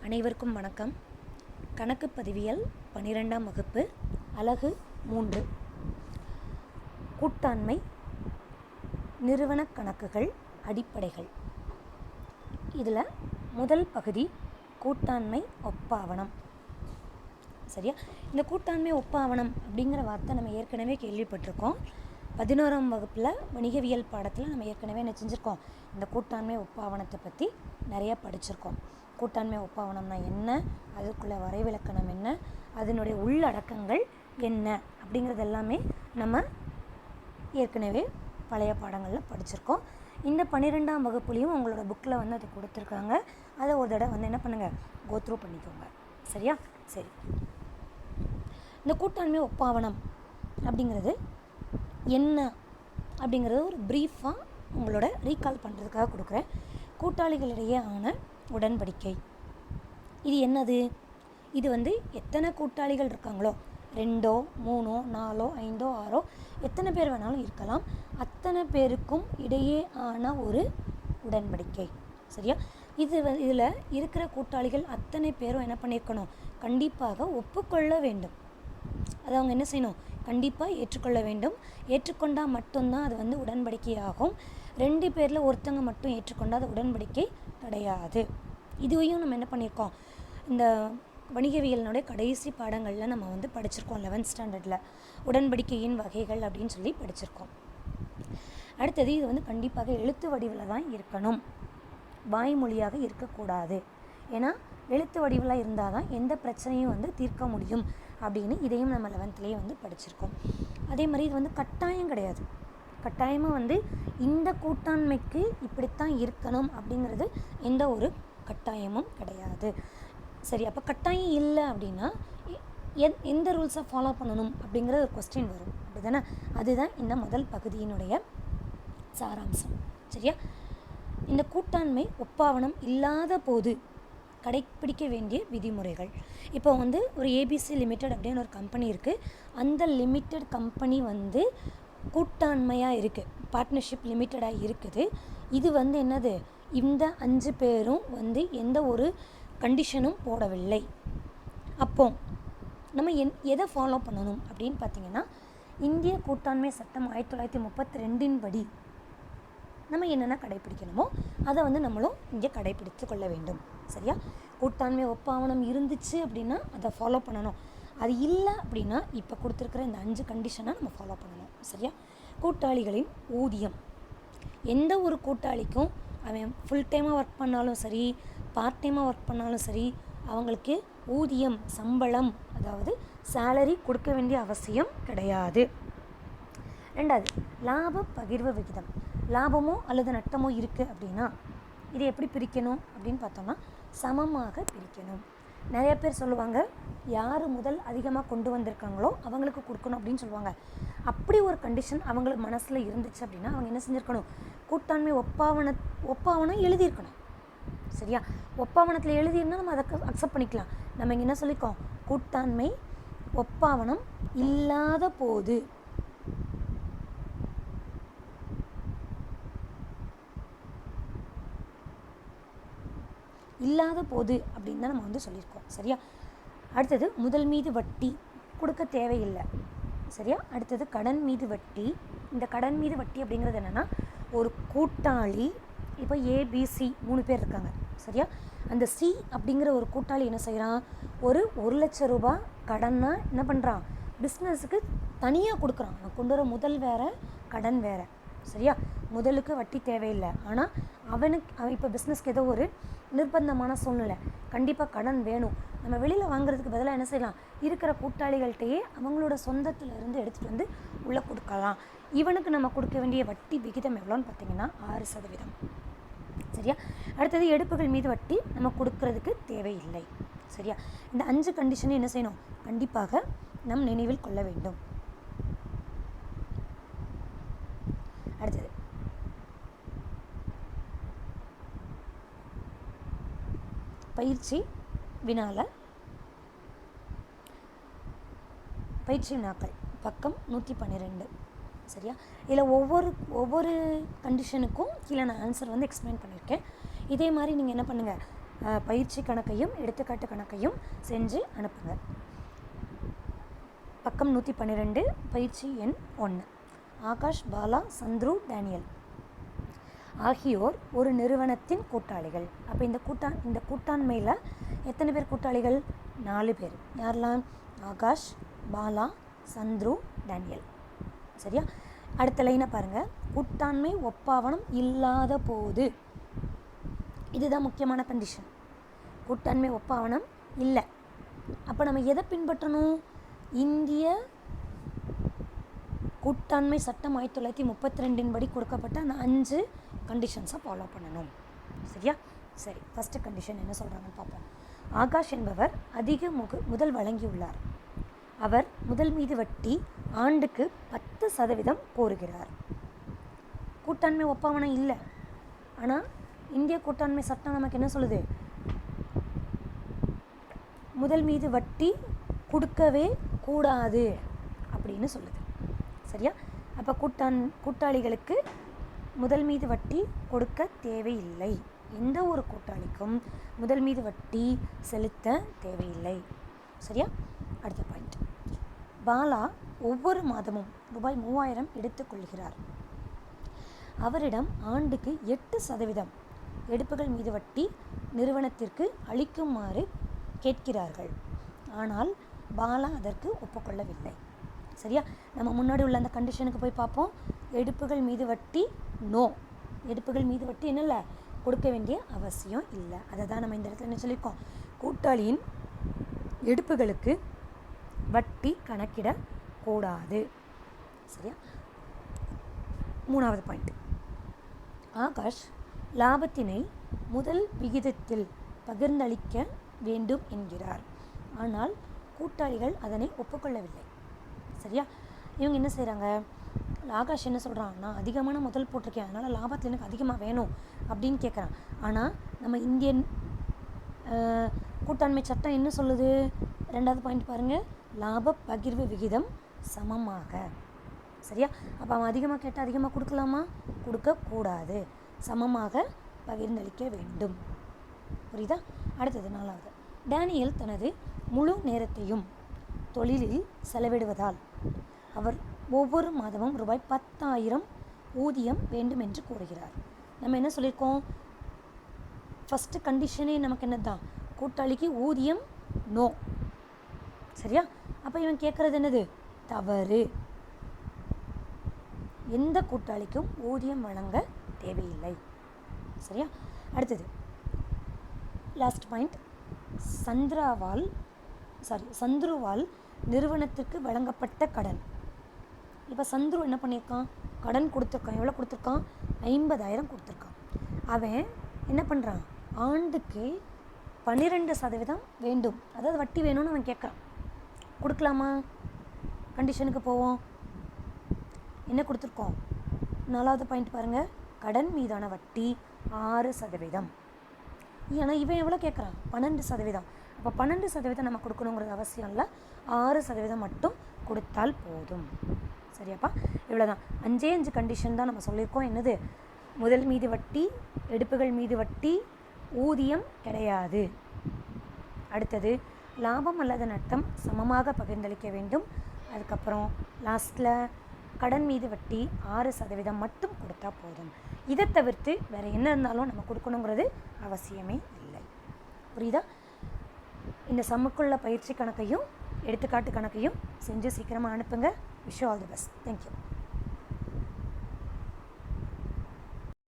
அனைவருக்கும் வணக்கம். கணக்கு பதிவியல் 12ஆம் வகுப்பு அலகு 3 கூட்டாண்மை நிறுவன கணக்குகள் அடிப்படைகள். இதில் முதல் பகுதி கூட்டாண்மை ஒப்பாவனம். சரியா? இந்த கூட்டாண்மை ஒப்பாவனம் அப்படிங்கிற வார்த்தை நம்ம ஏற்கனவே கேள்விப்பட்டிருக்கோம். 11ஆம் வகுப்பில் வணிகவியல் பாடத்தில் நம்ம ஏற்கனவே என்ன செஞ்சுருக்கோம், இந்த கூட்டாண்மை ஒப்பாவனத்தை பற்றி நிறைய படிச்சிருக்கோம். கூட்டாண்மை ஒப்பாவனம்னா என்ன, அதுக்குள்ள வரைவிலக்கணம் என்ன, அதனுடைய உள்ளடக்கங்கள் என்ன அப்படிங்கிறது எல்லாமே நம்ம ஏற்கனவே பழைய பாடங்களில் படிச்சிருக்கோம். இந்த 12ஆம் வகுப்புலேயும் உங்களோட புக்கில் அது கொடுத்துருக்காங்க. அதை ஒரு தடவை என்ன பண்ணுங்கள், கோத்ரூ பண்ணிக்கோங்க. சரியா? சரி, இந்த கூட்டாண்மை ஒப்பாவனம் அப்படிங்கிறது என்ன அப்படிங்கிறது ஒரு ப்ரீஃபாக உங்களோட ரீகால் பண்ணுறதுக்காக கொடுக்குறேன். கூட்டாளிகளிடையே ஆன உடன்படிக்கை. இது என்னது? இது எத்தனை கூட்டாளிகள் இருக்காங்களோ, 2, 3, 4, 5, 6 எத்தனை பேர் வேணாலும் இருக்கலாம், அத்தனை பேருக்கும் இடையே ஆன ஒரு உடன்படிக்கை. சரியா? இதில் இருக்கிற கூட்டாளிகள் அத்தனை பேரும் என்ன பண்ணியிருக்கணும், கண்டிப்பாக ஒப்புக்கொள்ள வேண்டும். அதை அவங்க என்ன செய்யணும், கண்டிப்பாக ஏற்றுக்கொள்ள வேண்டும். ஏற்றுக்கொண்டால் மட்டும்தான் அது உடன்படிக்கை ஆகும். 2 பேரில் ஒருத்தங்க மட்டும் ஏற்றுக்கொண்டால் அது உடன்படிக்கை கிடையாது. இதுவையும் நம்ம என்ன பண்ணியிருக்கோம், இந்த வணிகவியலினுடைய கடைசி பாடங்களில் நம்ம படிச்சிருக்கோம். 11th ஸ்டாண்டர்டில் உடன்படிக்கையின் வகைகள் அப்படின்னு சொல்லி படிச்சிருக்கோம். அடுத்தது இது கண்டிப்பாக எழுத்து வடிவில் தான் இருக்கணும், வாய்மொழியாக இருக்கக்கூடாது. ஏன்னா எழுத்து வடிவில் இருந்தால் தான் எந்த பிரச்சனையும் தீர்க்க முடியும் அப்படின்னு இதையும் நம்ம 11th படிச்சிருக்கோம். அதே மாதிரி இது கட்டாயம் கிடையாது. கட்டாயமாக இந்த கூட்டாண்மைக்கு இப்படித்தான் இருக்கணும் அப்படிங்கிறது எந்த ஒரு கட்டாயமும் கிடையாது. சரி, அப்போ கட்டாயம் இல்லை அப்படின்னா எந்த ரூல்ஸை ஃபாலோ பண்ணணும் அப்படிங்கிற ஒரு கொஸ்டின் வரும், அப்படி தானே? அதுதான் இந்த முதல் பகுதியினுடைய சாராம்சம். சரியா? இந்த கூட்டாண்மை ஒப்பாவனம் இல்லாத போது கடைப்பிடிக்க வேண்டிய விதிமுறைகள். இப்போ ஒரு ஏபிசி லிமிடெட் அப்படின்னு ஒரு கம்பெனி இருக்குது. அந்த லிமிடெட் கம்பெனி கூட்டாண்மையாக இருக்குது, பார்ட்னர்ஷிப் லிமிட்டடாக இருக்குது. இது என்னது, இந்த 5 பேரும் எந்த ஒரு கண்டிஷனும் போடவில்லை. அப்போ நம்ம எதை ஃபாலோ பண்ணணும் அப்படின்னு பார்த்தீங்கன்னா, இந்திய கூட்டாண்மை சட்டம் 1932 படி நம்ம என்னென்ன கடைப்பிடிக்கணுமோ அதை நம்மளும் இங்கே கடைப்பிடித்து கொள்ள வேண்டும். சரியா? கூட்டாண்மை ஒப்பாவனம் இருந்துச்சு அப்படின்னா அதை ஃபாலோ பண்ணணும். அது இல்லை அப்படின்னா இப்போ கொடுத்துருக்குற இந்த 5 கண்டிஷனை நம்ம ஃபாலோ பண்ணணும். சரியா? கூட்டாளிகளின் ஊதியம். எந்த ஒரு கூட்டாளிக்கும் அவன் ஃபுல் டைமாக ஒர்க் பண்ணாலும் சரி, பார்ட் டைமாக ஒர்க் பண்ணாலும் சரி, அவங்களுக்கு ஊதியம், சம்பளம், அதாவது சேலரி கொடுக்க வேண்டிய அவசியம் கிடையாது. 2வது, லாப பகிர்வு விகிதம். லாபமோ அல்லது நட்டமோ இருக்குது அப்படின்னா இதை எப்படி பிரிக்கணும் அப்படின்னு பார்த்தோம்னா சமமாக பிரிக்கணும். நிறைய பேர் சொல்லுவாங்க, யார் முதல் அதிகமாக கொண்டு வந்திருக்காங்களோ அவங்களுக்கு கொடுக்கணும் அப்படின்னு சொல்லுவாங்க. அப்படி ஒரு கண்டிஷன் அவங்களுக்கு மனசில் இருந்துச்சு அப்படின்னா அவங்க என்ன செஞ்சுருக்கணும், கூட்டாண்மை ஒப்பாவனம் எழுதியிருக்கணும். சரியா? ஒப்பாவனத்தில் எழுதியிருந்தால் நம்ம அதை அக்செப்ட் பண்ணிக்கலாம். நம்ம இங்கே என்ன சொல்லியிருக்கோம், கூட்டாண்மை ஒப்பாவனம் இல்லாத போது அப்படின்னு தான் நம்ம சொல்லியிருக்கோம். சரியா? அடுத்தது, முதல் மீது வட்டி கொடுக்க தேவையில்லை. சரியா? அடுத்தது, கடன் மீது வட்டி. இந்த கடன் மீது வட்டி அப்படிங்கிறது என்னென்னா, ஒரு கூட்டாளி இப்போ ஏபிசி 3 பேர் இருக்காங்க. சரியா? அந்த சி அப்படிங்கிற ஒரு கூட்டாளி என்ன செய்கிறான், ஒரு 1 லட்சம் ரூபாய் கடன்னா என்ன பண்ணுறான், பிஸ்னஸுக்கு தனியாக கொடுக்குறான். அவன் கொண்டு வர முதல் வேறு, கடன் வேறு. சரியா? முதலுக்கு வட்டி தேவையில்லை. ஆனால் அவன் இப்போ பிஸ்னஸ்க்கு ஏதோ ஒரு நிர்பந்தமான சூழ்நிலை, கண்டிப்பாக கடன் வேணும். நம்ம வெளியில் வாங்குறதுக்கு பதிலாக என்ன செய்யலாம், இருக்கிற கூட்டாளிகள்கிட்டையே அவங்களோட சொந்தத்தில் இருந்து எடுத்துகிட்டு உள்ளே கொடுக்கலாம். இவனுக்கு நம்ம கொடுக்க வேண்டிய வட்டி விகிதம் எவ்வளோன்னு பார்த்தீங்கன்னா 6%. சரியா? அடுத்தது, எடுப்புகள் மீது வட்டி நம்ம கொடுக்கறதுக்கு தேவையில்லை. சரியா? இந்த 5 கண்டிஷனை என்ன செய்யணும், கண்டிப்பாக நம் நினைவில் கொள்ள வேண்டும். அடுத்தது, பயிற்சி வினாக்கள். பக்கம் 112. சரியா? இதில் ஒவ்வொரு கண்டிஷனுக்கும் கீழே நான் ஆன்சர் எக்ஸ்பிளைன் பண்ணியிருக்கேன். இதே மாதிரி நீங்கள் என்ன பண்ணுங்கள், பயிற்சி கணக்கையும் எடுத்துக்காட்டு கணக்கையும் செஞ்சு அனுப்புங்க. பக்கம் 112, பயிற்சி எண் 1. ஆகாஷ், பாலா, சந்துரு, டேனியல் ஆகியோர் ஒரு நிறுவனத்தின் கூட்டாளிகள். அப்போ இந்த கூட்டாண்மையில் எத்தனை பேர் கூட்டாளிகள்? 4 பேர். யாரெல்லாம்? ஆகாஷ், பாலா, சந்துரு, டேனியல். சரியா? அடுத்த லைனை பாருங்கள். கூட்டாண்மை ஒப்பாவனம் இல்லாத போது, இதுதான் முக்கியமான கண்டிஷன். கூட்டாண்மை ஒப்பாவனம் இல்லை. அப்போ நம்ம எதை பின்பற்றணும்? இந்திய கூட்டாண்மை சட்டம் 1932 படி கொடுக்கப்பட்ட அந்த 5 கண்டிஷன்ஸை ஃபாலோ பண்ணணும். சரியா? சரி, ஃபஸ்ட்டு கண்டிஷன் என்ன சொல்கிறாங்கன்னு பார்ப்போம். ஆகாஷ் என்பவர் அதிக முதல் வழங்கியுள்ளார். அவர் முதல் மீது வட்டி ஆண்டுக்கு 10% கோருகிறார். கூட்டாண்மை ஒப்பாவனம் இல்லை. ஆனால் இந்திய கூட்டாண்மை சட்டம் நமக்கு என்ன சொல்லுது? முதல் மீது வட்டி கொடுக்கவே கூடாது அப்படின்னு சொல்லுது. சரியா? அப்போ கூட்டாளிகளுக்கு முதல் மீது வட்டி கொடுக்க தேவையில்லை. எந்த ஒரு கூட்டாளிக்கும் முதல் மீது வட்டி செலுத்த தேவையில்லை. சரியா? அடுத்த பாயிண்ட். பாலா ஒவ்வொரு மாதமும் ரூபாய் 3000 எடுத்துக்கொள்கிறார். அவரிடம் ஆண்டுக்கு 8% எடுப்புகள் மீது வட்டி நிறுவனத்திற்கு அளிக்குமாறு கேட்கிறார்கள். ஆனால் பாலா அதற்கு ஒப்புக்கொள்ளவில்லை. சரியா? நம்ம முன்னாடி உள்ள அந்த கண்டிஷனுக்கு போய் பார்ப்போம். எடுப்புகள் மீது வட்டி நோ. எடுப்புகள் மீது வட்டி என்னல்ல, கொடுக்க வேண்டிய அவசியம் இல்லை. அதை தான் நம்ம இந்த இடத்துல என்ன சொல்லியிருக்கோம்? கூட்டாளியின் எடுப்புகளுக்கு வட்டி கணக்கிடக்கூடாது. சரியா? 3வது பாயிண்ட். ஆகாஷ் லாபத்தினை முதல் விகிதத்தில் பகிர்ந்தளிக்க வேண்டும் என்கிறார். ஆனால் கூட்டாளிகள் அதனை ஒப்புக்கொள்ளவில்லை. சரியா? இவங்க என்ன செய்கிறாங்க? ஆகாஷ் என்ன சொல்கிறான்? நான் அதிகமான முதல் போட்டிருக்கேன், அதனால் லாபத்தில் எனக்கு அதிகமாக வேணும் அப்படின்னு கேட்குறான். ஆனால் நம்ம இந்தியன் கூட்டாண்மை சட்டம் என்ன சொல்லுது? 2வது பாயிண்ட் பாருங்கள். லாப பகிர்வு விகிதம் சமமாக. சரியா? அப்போ அவன் அதிகமாக கேட்டால் அதிகமாக கொடுக்கலாமா? கொடுக்கக்கூடாது. சமமாக பகிர்ந்தளிக்க வேண்டும். புரியுதா? அடுத்தது 4வது. டேனியல் தனது முழு நேரத்தையும் தொழிலில் செலவிடுவதால் அவர் ஒவ்வொரு மாதமும் ரூபாய் 10,000 ஊதியம் வேண்டும் என்று கூறுகிறார். நம்ம என்ன சொல்லியிருக்கோம்? ஃபஸ்ட்டு கண்டிஷனே நமக்கு என்ன தான்? கூட்டாளிக்கு ஊதியம் நோ. சரியா? அப்போ இவன் கேட்குறது என்னது? தவறு. எந்த கூட்டாளிக்கும் ஊதியம் வழங்க தேவையில்லை. சரியா? அடுத்தது லாஸ்ட் பாயிண்ட். சந்துருவால் நிறுவனத்திற்கு வழங்கப்பட்ட கடன். இப்போ சந்துரு என்ன பண்ணியிருக்கான்? கடன் கொடுத்துருக்கான். எவ்வளோ கொடுத்துருக்கான்? 50,000 கொடுத்துருக்கான். அவன் என்ன பண்ணுறான்? ஆண்டுக்கு 12% வேண்டும், அதாவது வட்டி வேணும்னு அவன் கேட்குறான். கொடுக்கலாமா? கண்டிஷனுக்கு போவோம். என்ன கொடுத்துருக்கோம்? 4வது பாயிண்ட் பாருங்கள். கடன் மீதான வட்டி 6%. ஏன்னா இவன் எவ்வளோ கேட்குறான்? 12%. அப்போ 12% நம்ம கொடுக்கணுங்கிறது அவசியம் இல்லை. 6% மட்டும் கொடுத்தால் போதும். சரியாப்பா? இவ்வளோதான். 5 கண்டிஷன் தான் நம்ம சொல்லியிருக்கோம். என்னது? முதல் மீது வட்டி, எடுப்புகள் மீது வட்டி, ஊதியம் கிடையாது. அடுத்தது லாபம் அல்லது நட்டம் சமமாக பகிர்ந்தளிக்க வேண்டும். அதுக்கப்புறம் லாஸ்ட்டில் கடன் மீது வட்டி 6% மட்டும் கொடுத்தா போதும். இதை தவிர்த்து வேறு என்ன இருந்தாலும் நம்ம கொடுக்கணுங்கிறது அவசியமே இல்லை. புரியுதா? இந்த சம்முக்குள்ள பயிற்சி கணக்கையும் எடுத்துக்காட்டு கணக்கையும் செஞ்சு சீக்கிரமாக அனுப்புங்க. Wish you all the best. Thank you.